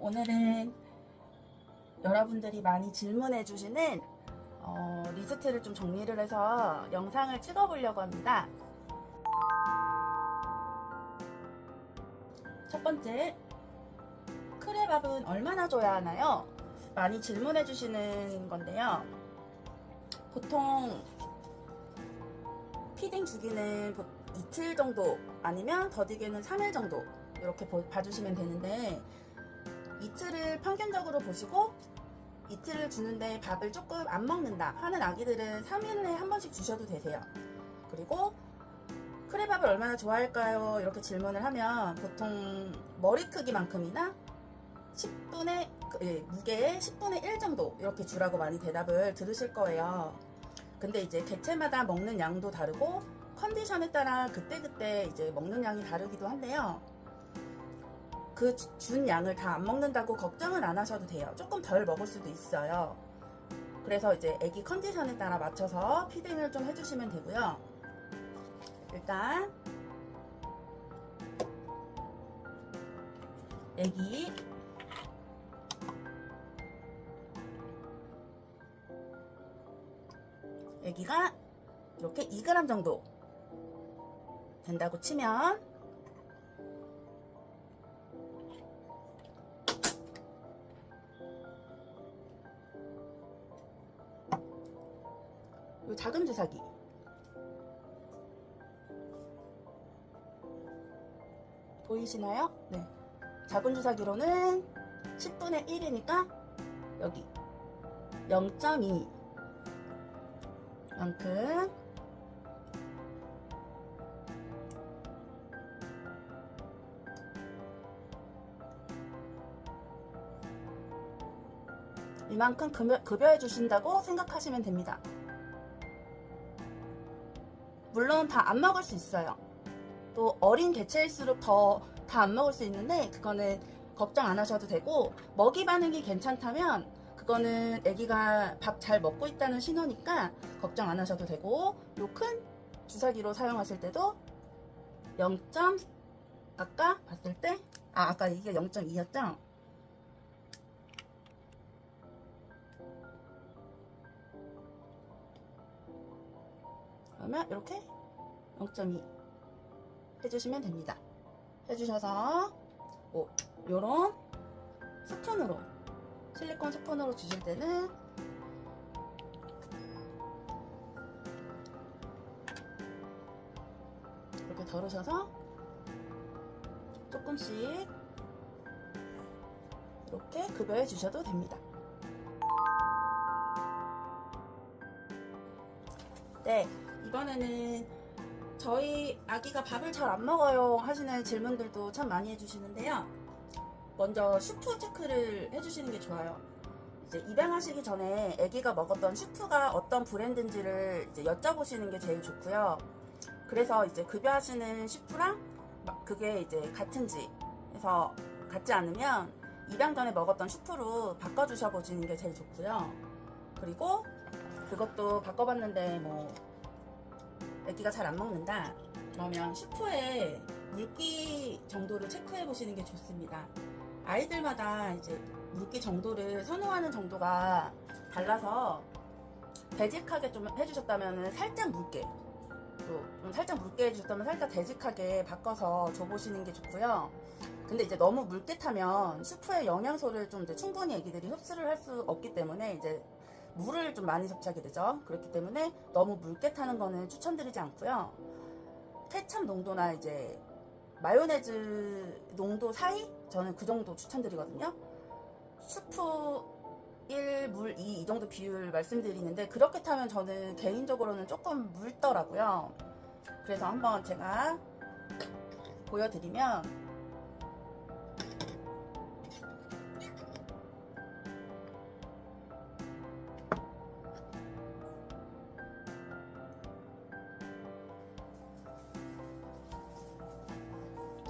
오늘은 여러분들이 많이 질문해 주시는 리스트를 좀 정리를 해서 영상을 찍어 보려고 합니다. 첫 번째, 크레밥은 얼마나 줘야 하나요? 많이 질문해 주시는 건데요. 보통 피딩 주기는 이틀 정도 아니면 더디게는 3일 정도 이렇게 봐주시면 되는데, 이틀을 평균적으로 보시고 이틀을 주는데 밥을 조금 안 먹는다 하는 아기들은 3일에 한 번씩 주셔도 되세요. 그리고 크레밥을 얼마나 좋아할까요? 이렇게 질문을 하면 보통 머리 크기만큼이나 10분의 무게의 10분의 1 정도 이렇게 주라고 많이 대답을 들으실 거예요. 근데 이제 개체마다 먹는 양도 다르고 컨디션에 따라 그때그때 이제 먹는 양이 다르기도 한데요. 그 준 양을 다 안 먹는다고 걱정은 안 하셔도 돼요. 조금 덜 먹을 수도 있어요. 그래서 이제 애기 컨디션에 따라 맞춰서 피딩을 좀 해주시면 되고요. 일단 애기가 이렇게 2g 정도 된다고 치면 이 작은 주사기 보이시나요? 네. 작은 주사기로는 10분의 1이니까 여기 0.2 만큼 이만큼 급여해 주신다고 생각하시면 됩니다. 물론 다 안 먹을 수 있어요. 또 어린 개체일수록 더 다 안 먹을 수 있는데, 그거는 걱정 안 하셔도 되고, 먹이 반응이 괜찮다면 그거는 아기가 밥 잘 먹고 있다는 신호니까 걱정 안 하셔도 되고, 요 큰 주사기로 사용하실 때도 0. 아까 봤을 때 아까 이게 0.2였죠? 그러면 이렇게 0.2 해주시면 됩니다. 해주셔서 요런 스푼으로, 실리콘 스푼으로 주실 때는 이렇게 덜으셔서 조금씩 이렇게 급여해 주셔도 됩니다. 네, 이번에는 저희 아기가 밥을 잘 안 먹어요 하시는 질문들도 참 많이 해주시는데요. 먼저 슈프 체크를 해주시는 게 좋아요. 이제 입양하시기 전에 아기가 먹었던 슈프가 어떤 브랜드인지를 이제 여쭤보시는 게 제일 좋고요. 그래서 이제 급여하시는 슈프랑 그게 이제 같은지 해서 같지 않으면 입양 전에 먹었던 슈프로 바꿔주셔 보시는 게 제일 좋고요. 그리고 그것도 바꿔봤는데 아기가 잘 안 먹는다 그러면 슈프에 물기 정도를 체크해 보시는 게 좋습니다. 아이들마다 이제 물기 정도를 선호하는 정도가 달라서 되직하게 좀 해주셨다면 살짝 묽게, 또 좀 살짝 묽게 해주셨다면 살짝 되직하게 바꿔서 줘보시는 게 좋고요. 근데 이제 너무 묽게 타면 슈프의 영양소를 좀 이제 충분히 애기들이 흡수를 할 수 없기 때문에 이제 물을 좀 많이 섭취하게 되죠. 그렇기 때문에 너무 묽게 타는 거는 추천드리지 않고요. 케찹 농도나 이제 마요네즈 농도 사이? 저는 그 정도 추천드리거든요. 슈프 1, 물 2 이 정도 비율 말씀드리는데, 그렇게 타면 저는 개인적으로는 조금 묽더라고요. 그래서 한번 제가 보여드리면,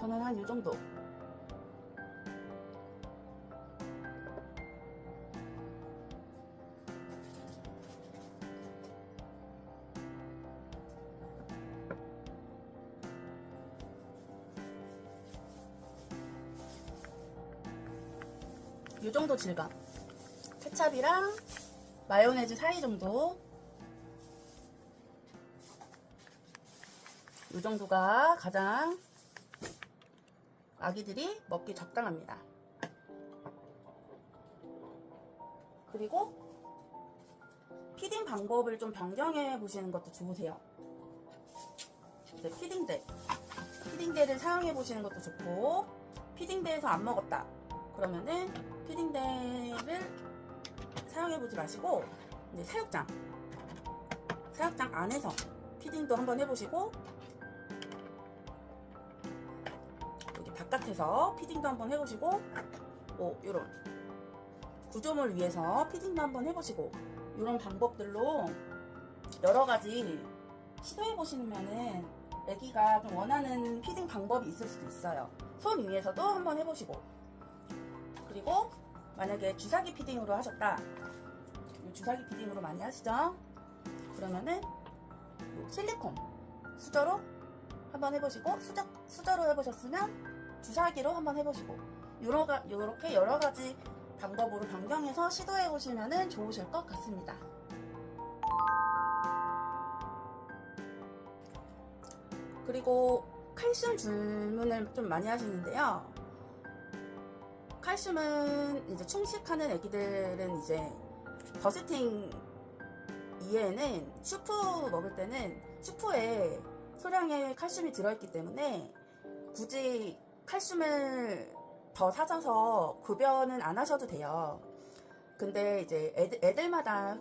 저는 한 이 정도. 이 정도 질감. 케찹이랑 마요네즈 사이 정도. 이 정도가 가장 아기들이 먹기 적당합니다. 그리고 피딩 방법을 좀 변경해 보시는 것도 좋으세요. 이제 피딩대를 사용해 보시는 것도 좋고, 피딩대에서 안 먹었다 그러면은 피딩대를 사용해 보지 마시고 이제 사육장 안에서 피딩도 한번 해보시고, 여기 바깥에서 피딩도 한번 해보시고, 이런 구조물 위에서 피딩도 한번 해보시고, 이런 방법들로 여러 가지 시도해 보시면은 아기가 좀 원하는 피딩 방법이 있을 수도 있어요. 손 위에서도 한번 해보시고, 그리고 만약에 주사기 피딩으로 하셨다, 주사기 피딩으로 많이 하시죠? 그러면은 실리콘 수저로 한번 해보시고, 수저로 해보셨으면 주사기로 한번 해보시고, 이렇게 여러 가지 방법으로 변경해서 시도해 보시면 좋으실 것 같습니다. 그리고 칼슘 질문을 좀 많이 하시는데요. 칼슘은 이제 충식하는 애기들은 이제 버스팅 이외에는 슈프 먹을 때는 슈프에 소량의 칼슘이 들어있기 때문에 굳이 칼슘을 더 사셔서 급여는 안 하셔도 돼요. 근데 이제 애들마다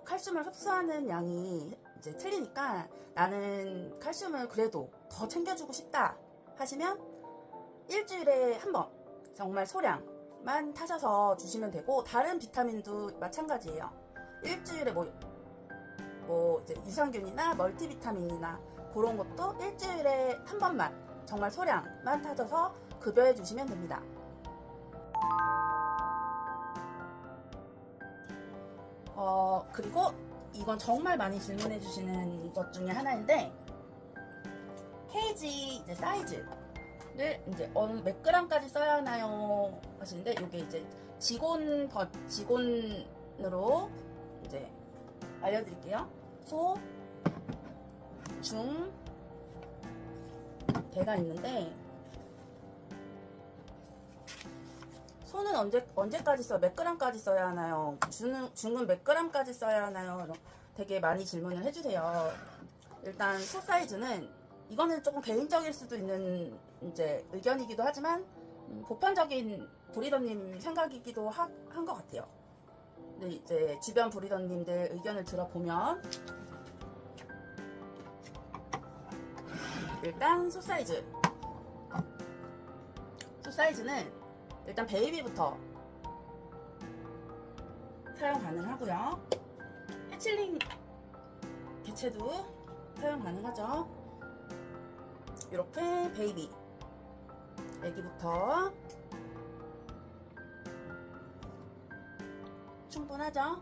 칼슘을 흡수하는 양이 이제 틀리니까 나는 칼슘을 그래도 더 챙겨주고 싶다 하시면 일주일에 한 번 정말 소량만 타셔서 주시면 되고, 다른 비타민도 마찬가지예요. 일주일에 뭐 이제 유산균이나 멀티비타민이나 그런 것도 일주일에 한 번만 정말 소량만 타셔서 급여해 주시면 됩니다. 그리고 이건 정말 많이 질문해 주시는 것 중에 하나인데, 케이지 이제 사이즈를 이제 몇 그램까지 써야 하나요 하시는데, 이게 이제 직원으로 이제 알려드릴게요. 소, 중, 대가 있는데, 소는 언제까지 몇 그램까지 써야 하나요? 중은 몇 그램까지 써야 하나요? 되게 많이 질문을 해주세요. 일단 소 사이즈는, 이거는 조금 개인적일 수도 있는 이제 의견이기도 하지만 보편적인 브리더님 생각이기도 한 것 같아요. 근데 이제 주변 브리더님들 의견을 들어보면, 일단 소 사이즈는 일단 베이비부터 사용 가능하고요. 해칠링 개체도 사용 가능하죠. 이렇게 베이비 애기부터 충분하죠.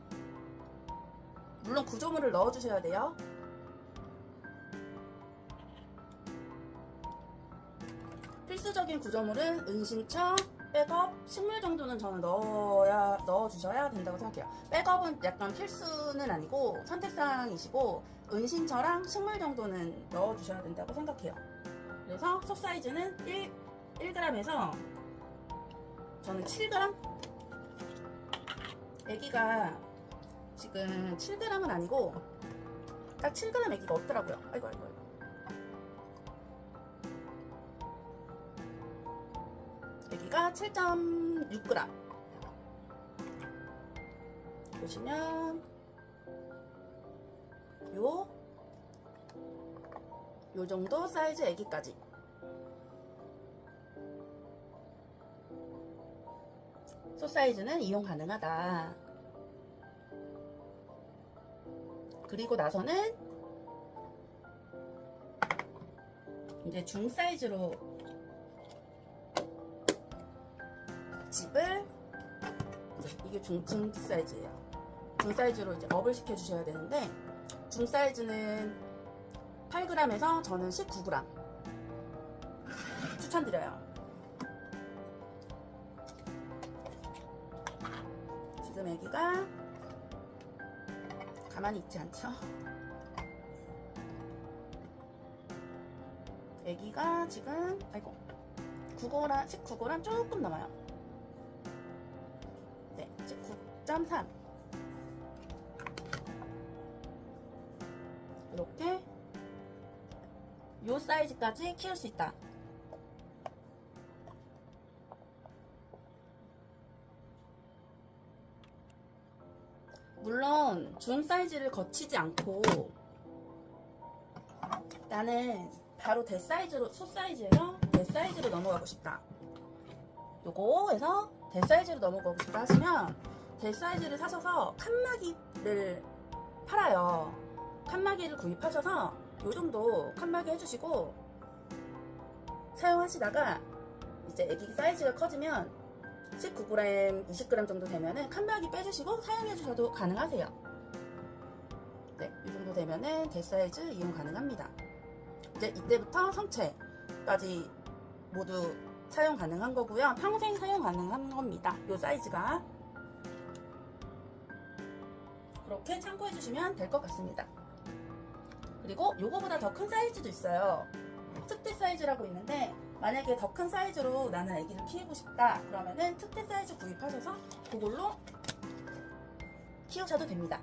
물론 구조물을 넣어주셔야 돼요. 필수적인 구조물은 은신처, 백업, 식물 정도는 저는 넣어주셔야 된다고 생각해요. 백업은 약간 필수는 아니고 선택사항이시고, 은신처랑 식물 정도는 넣어주셔야 된다고 생각해요. 그래서 속 사이즈는 1g에서 저는 7g? 애기가 지금 7g은 아니고 딱 7g 애기가 없더라고요. 아이고. 애기가 7.6g. 보시면 요 정도 사이즈 애기까지. 소 사이즈는 이용 가능하다. 그리고 나서는 이제 중 사이즈로 집을, 이게 중 사이즈예요. 중 사이즈로 이제 업을 시켜 주셔야 되는데, 중 사이즈는 8g에서 저는 19g 추천드려요. 지금 애기가 가만히 있지 않죠? 애기가 지금 19g 조금 넘어요. 네, 19.3. 이렇게 요 사이즈까지 키울 수 있다. 물론 중 사이즈를 거치지 않고 나는 바로 대 사이즈로, 소 사이즈예요. 대 사이즈로 넘어가고 싶다. 요거에서 대 사이즈로 넘어가고 싶다 하시면 대 사이즈를 사셔서 칸막이를 팔아요. 칸막이를 구입하셔서 요 정도 칸막이 해주시고 사용하시다가 이제 애기 사이즈가 커지면 19g, 20g 정도 되면은 칸막이 빼주시고 사용해 주셔도 가능하세요. 네, 이 정도 되면은 대 사이즈 이용 가능합니다. 이제 이때부터 성체까지 모두 사용 가능한 거고요. 평생 사용 가능한 겁니다. 이 사이즈가. 그렇게 참고해 주시면 될 것 같습니다. 그리고 요거보다 더 큰 사이즈도 있어요. 특대 사이즈라고 있는데 만약에 더 큰 사이즈로 나는 아기를 키우고 싶다 그러면은 특대 사이즈 구입하셔서 그걸로 키우셔도 됩니다.